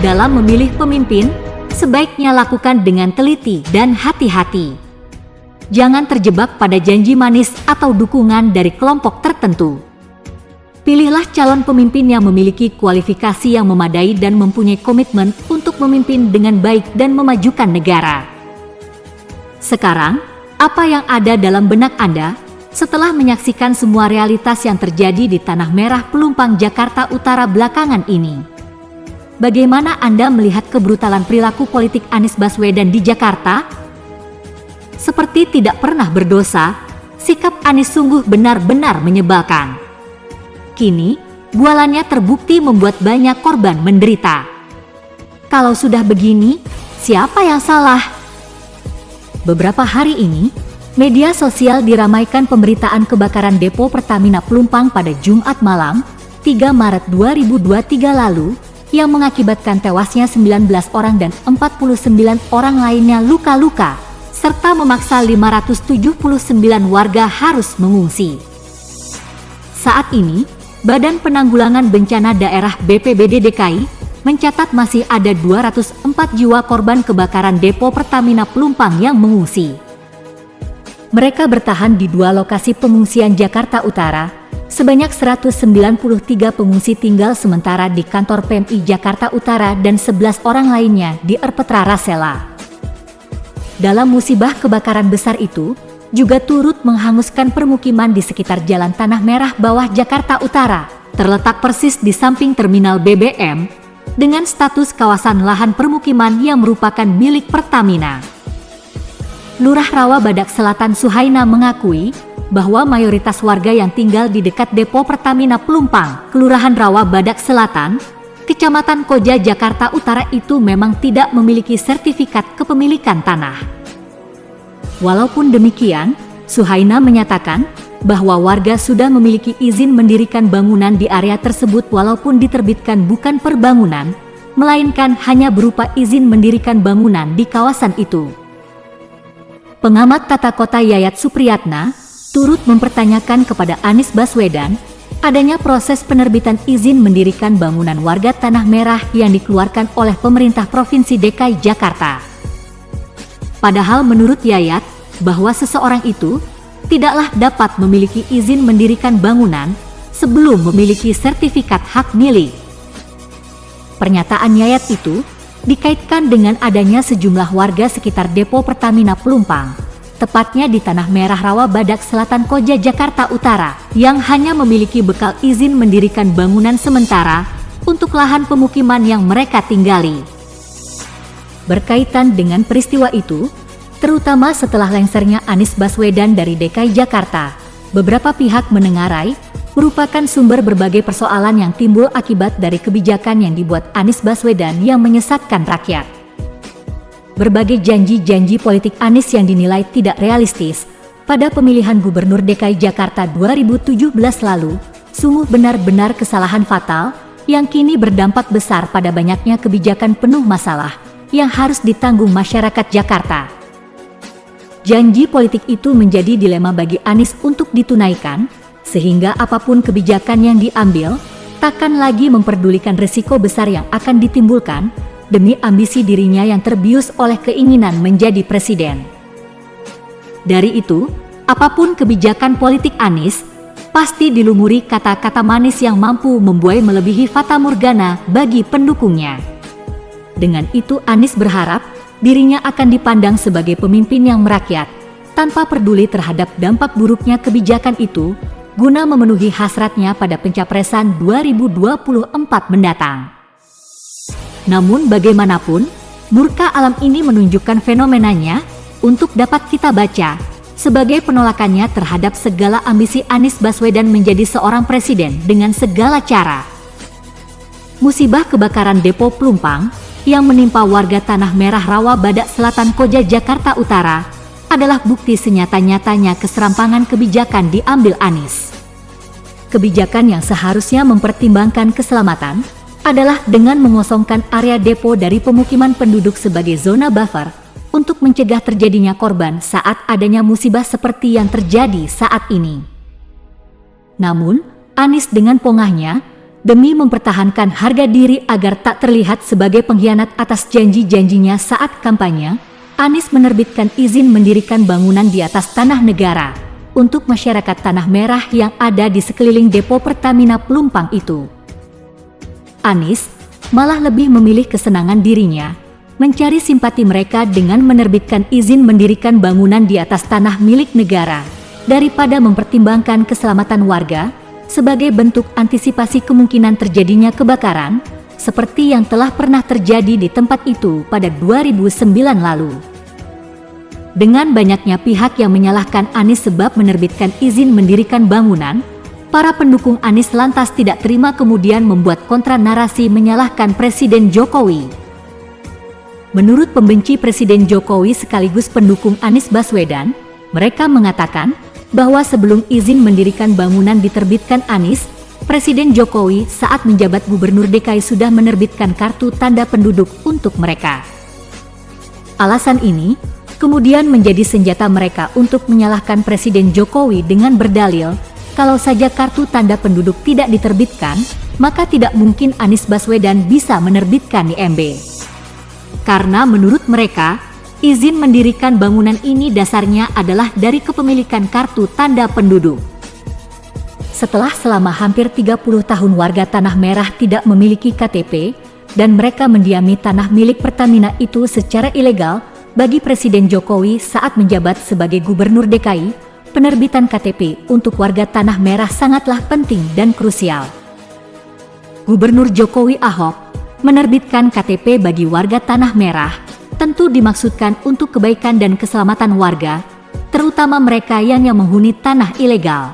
Dalam memilih pemimpin, sebaiknya lakukan dengan teliti dan hati-hati. Jangan terjebak pada janji manis atau dukungan dari kelompok tertentu. Pilihlah calon pemimpin yang memiliki kualifikasi yang memadai dan mempunyai komitmen untuk memimpin dengan baik dan memajukan negara. Sekarang, apa yang ada dalam benak Anda setelah menyaksikan semua realitas yang terjadi di Tanah Merah Pelumpang, Jakarta Utara belakangan ini? Bagaimana Anda melihat kebrutalan perilaku politik Anies Baswedan di Jakarta? Seperti tidak pernah berdosa, sikap Anies sungguh benar-benar menyebalkan. Kini, bualannya terbukti membuat banyak korban menderita. Kalau sudah begini, siapa yang salah? Beberapa hari ini, media sosial diramaikan pemberitaan kebakaran depo Pertamina Pelumpang pada Jumat malam, 3 Maret 2023 lalu, yang mengakibatkan tewasnya 19 orang dan 49 orang lainnya luka-luka, serta memaksa 579 warga harus mengungsi. Saat ini, Badan Penanggulangan Bencana Daerah BPBD DKI mencatat masih ada 204 jiwa korban kebakaran depo Pertamina Pelumpang yang mengungsi. Mereka bertahan di 2 lokasi pengungsian Jakarta Utara. Sebanyak 193 pengungsi tinggal sementara di kantor PMI Jakarta Utara dan 11 orang lainnya di Erpetra Rasela. Dalam musibah kebakaran besar itu, juga turut menghanguskan permukiman di sekitar Jalan Tanah Merah Bawah Jakarta Utara, terletak persis di samping terminal BBM, dengan status kawasan lahan permukiman yang merupakan milik Pertamina. Lurah Rawa Badak Selatan Suhaina mengakui bahwa mayoritas warga yang tinggal di dekat depo Pertamina Pelumpang, Kelurahan Rawa Badak Selatan, Kecamatan Koja, Jakarta Utara itu memang tidak memiliki sertifikat kepemilikan tanah. Walaupun demikian, Suhaina menyatakan bahwa warga sudah memiliki izin mendirikan bangunan di area tersebut walaupun diterbitkan bukan per bangunan, melainkan hanya berupa izin mendirikan bangunan di kawasan itu. Pengamat tata kota Yayat Supriyatna turut mempertanyakan kepada Anies Baswedan adanya proses penerbitan izin mendirikan bangunan warga Tanah Merah yang dikeluarkan oleh pemerintah Provinsi DKI Jakarta. Padahal menurut Yayat, bahwa seseorang itu tidaklah dapat memiliki izin mendirikan bangunan sebelum memiliki sertifikat hak milik. Pernyataan Yayat itu dikaitkan dengan adanya sejumlah warga sekitar depo Pertamina Pelumpang, tepatnya di Tanah Merah Rawa Badak Selatan Koja, Jakarta Utara, yang hanya memiliki bekal izin mendirikan bangunan sementara untuk lahan pemukiman yang mereka tinggali. Berkaitan dengan peristiwa itu, terutama setelah lengsernya Anies Baswedan dari DKI Jakarta, beberapa pihak menengarai merupakan sumber berbagai persoalan yang timbul akibat dari kebijakan yang dibuat Anies Baswedan yang menyesatkan rakyat. Berbagai janji-janji politik Anies yang dinilai tidak realistis pada pemilihan Gubernur DKI Jakarta 2017 lalu, sungguh benar-benar kesalahan fatal yang kini berdampak besar pada banyaknya kebijakan penuh masalah yang harus ditanggung masyarakat Jakarta. Janji politik itu menjadi dilema bagi Anies untuk ditunaikan, sehingga apapun kebijakan yang diambil, takkan lagi memperdulikan risiko besar yang akan ditimbulkan demi ambisi dirinya yang terbius oleh keinginan menjadi presiden. Dari itu, apapun kebijakan politik Anies, pasti dilumuri kata-kata manis yang mampu membuai melebihi fatamorgana bagi pendukungnya. Dengan itu Anies berharap dirinya akan dipandang sebagai pemimpin yang merakyat, tanpa peduli terhadap dampak buruknya kebijakan itu, guna memenuhi hasratnya pada pencapresan 2024 mendatang. Namun bagaimanapun, murka alam ini menunjukkan fenomenanya untuk dapat kita baca sebagai penolakannya terhadap segala ambisi Anies Baswedan menjadi seorang presiden dengan segala cara. Musibah kebakaran depo Pelumpang yang menimpa warga Tanah Merah Rawa Badak Selatan Koja, Jakarta Utara adalah bukti senyata-nyatanya keserampangan kebijakan diambil Anies. Kebijakan yang seharusnya mempertimbangkan keselamatan adalah dengan mengosongkan area depo dari pemukiman penduduk sebagai zona buffer untuk mencegah terjadinya korban saat adanya musibah seperti yang terjadi saat ini. Namun, Anies dengan pongahnya Demi mempertahankan harga diri agar tak terlihat sebagai pengkhianat atas janji-janjinya saat kampanye, Anies menerbitkan izin mendirikan bangunan di atas tanah negara untuk masyarakat Tanah Merah yang ada di sekeliling depo Pertamina Pelumpang itu. Anies malah lebih memilih kesenangan dirinya, mencari simpati mereka dengan menerbitkan izin mendirikan bangunan di atas tanah milik negara, daripada mempertimbangkan keselamatan warga, sebagai bentuk antisipasi kemungkinan terjadinya kebakaran, seperti yang telah pernah terjadi di tempat itu pada 2009 lalu. Dengan banyaknya pihak yang menyalahkan Anies sebab menerbitkan izin mendirikan bangunan, para pendukung Anies lantas tidak terima kemudian membuat kontra narasi menyalahkan Presiden Jokowi. Menurut pembenci Presiden Jokowi sekaligus pendukung Anies Baswedan, mereka mengatakan bahwa sebelum izin mendirikan bangunan diterbitkan Anies, Presiden Jokowi saat menjabat Gubernur DKI sudah menerbitkan kartu tanda penduduk untuk mereka. Alasan ini kemudian menjadi senjata mereka untuk menyalahkan Presiden Jokowi dengan berdalil, kalau saja kartu tanda penduduk tidak diterbitkan, maka tidak mungkin Anies Baswedan bisa menerbitkan IMB. Karena menurut mereka, izin mendirikan bangunan ini dasarnya adalah dari kepemilikan kartu tanda penduduk. Setelah selama hampir 30 tahun warga Tanah Merah tidak memiliki KTP, dan mereka mendiami tanah milik Pertamina itu secara ilegal, bagi Presiden Jokowi saat menjabat sebagai Gubernur DKI, penerbitan KTP untuk warga Tanah Merah sangatlah penting dan krusial. Gubernur Jokowi Ahok menerbitkan KTP bagi warga Tanah Merah, tentu dimaksudkan untuk kebaikan dan keselamatan warga, terutama mereka yang menghuni tanah ilegal.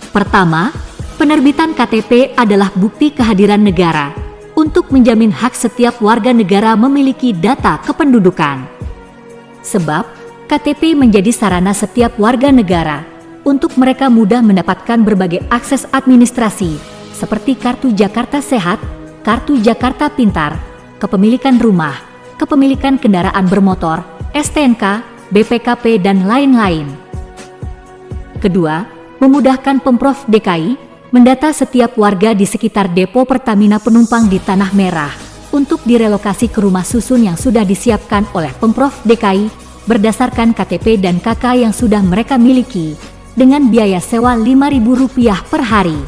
Pertama, penerbitan KTP adalah bukti kehadiran negara untuk menjamin hak setiap warga negara memiliki data kependudukan. Sebab, KTP menjadi sarana setiap warga negara untuk mereka mudah mendapatkan berbagai akses administrasi seperti Kartu Jakarta Sehat, Kartu Jakarta Pintar, kepemilikan rumah, kepemilikan kendaraan bermotor, STNK, BPKP, dan lain-lain. Kedua, memudahkan Pemprov DKI mendata setiap warga di sekitar depo Pertamina penumpang di Tanah Merah untuk direlokasi ke rumah susun yang sudah disiapkan oleh Pemprov DKI berdasarkan KTP dan KK yang sudah mereka miliki dengan biaya sewa Rp5.000 per hari.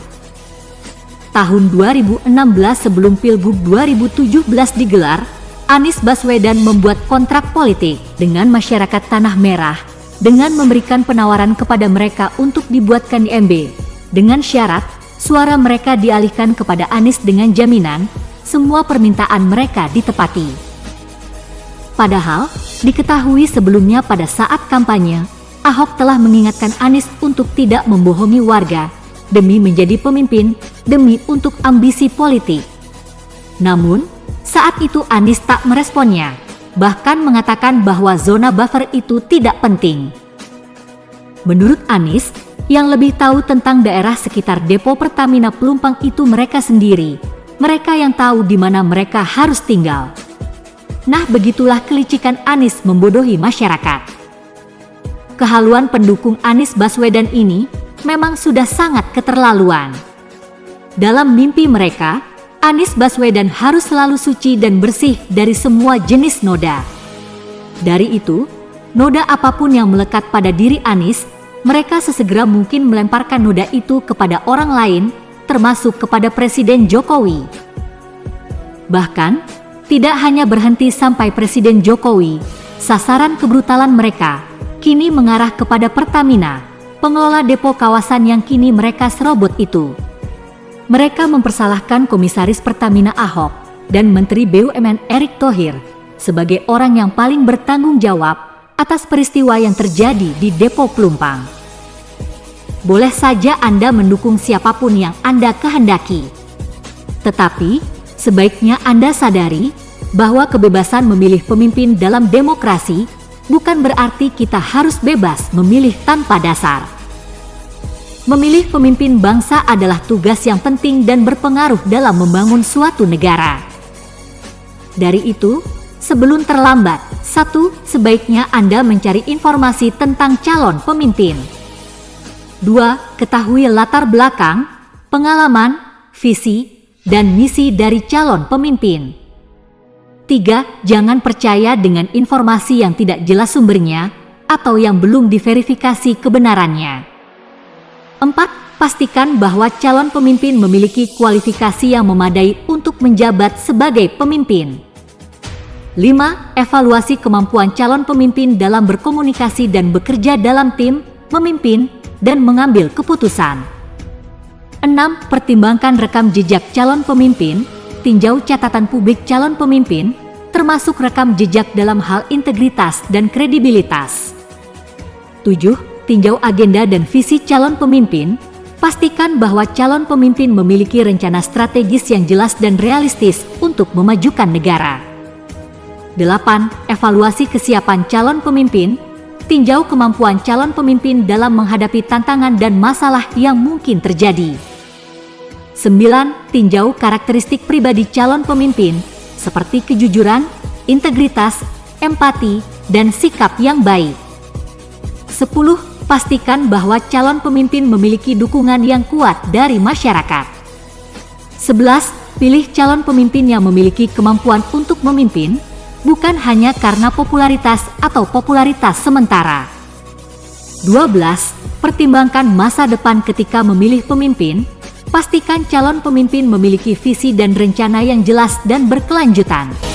Tahun 2016 sebelum Pilgub 2017 digelar, Anies Baswedan membuat kontrak politik dengan masyarakat Tanah Merah dengan memberikan penawaran kepada mereka untuk dibuatkan IMB dengan syarat suara mereka dialihkan kepada Anies dengan jaminan semua permintaan mereka ditepati. Padahal diketahui sebelumnya pada saat kampanye, Ahok telah mengingatkan Anies untuk tidak membohongi warga demi menjadi pemimpin, demi untuk ambisi politik. Namun, saat itu Anies tak meresponnya, bahkan mengatakan bahwa zona buffer itu tidak penting. Menurut Anies, yang lebih tahu tentang daerah sekitar depo Pertamina Pelumpang itu mereka sendiri, mereka yang tahu di mana mereka harus tinggal. Nah, begitulah kelicikan Anies membodohi masyarakat. Kehaluan pendukung Anies Baswedan ini memang sudah sangat keterlaluan. Dalam mimpi mereka, Anies Baswedan harus selalu suci dan bersih dari semua jenis noda. Dari itu, noda apapun yang melekat pada diri Anies, mereka sesegera mungkin melemparkan noda itu kepada orang lain, termasuk kepada Presiden Jokowi. Bahkan, tidak hanya berhenti sampai Presiden Jokowi, sasaran kebrutalan mereka kini mengarah kepada Pertamina, pengelola depo kawasan yang kini mereka serobot itu. Mereka mempersalahkan Komisaris Pertamina Ahok dan Menteri BUMN Erick Thohir sebagai orang yang paling bertanggung jawab atas peristiwa yang terjadi di depo Pelumpang. Boleh saja Anda mendukung siapapun yang Anda kehendaki. Tetapi, sebaiknya Anda sadari bahwa kebebasan memilih pemimpin dalam demokrasi bukan berarti kita harus bebas memilih tanpa dasar. Memilih pemimpin bangsa adalah tugas yang penting dan berpengaruh dalam membangun suatu negara. Dari itu, sebelum terlambat, 1. Sebaiknya Anda mencari informasi tentang calon pemimpin. 2. Ketahui latar belakang, pengalaman, visi, dan misi dari calon pemimpin. 3. Jangan percaya dengan informasi yang tidak jelas sumbernya atau yang belum diverifikasi kebenarannya. 4. Pastikan bahwa calon pemimpin memiliki kualifikasi yang memadai untuk menjabat sebagai pemimpin. 5. Evaluasi kemampuan calon pemimpin dalam berkomunikasi dan bekerja dalam tim, memimpin, dan mengambil keputusan. 6. Pertimbangkan rekam jejak calon pemimpin, tinjau catatan publik calon pemimpin, termasuk rekam jejak dalam hal integritas dan kredibilitas. 7. Tinjau agenda dan visi calon pemimpin, pastikan bahwa calon pemimpin memiliki rencana strategis yang jelas dan realistis untuk memajukan negara. 8. Evaluasi kesiapan calon pemimpin, tinjau kemampuan calon pemimpin dalam menghadapi tantangan dan masalah yang mungkin terjadi. 9. Tinjau karakteristik pribadi calon pemimpin, seperti kejujuran, integritas, empati, dan sikap yang baik. 10. Pastikan bahwa calon pemimpin memiliki dukungan yang kuat dari masyarakat. 11. Pilih calon pemimpin yang memiliki kemampuan untuk memimpin, bukan hanya karena popularitas atau popularitas sementara. 12. Pertimbangkan masa depan ketika memilih pemimpin. Pastikan calon pemimpin memiliki visi dan rencana yang jelas dan berkelanjutan.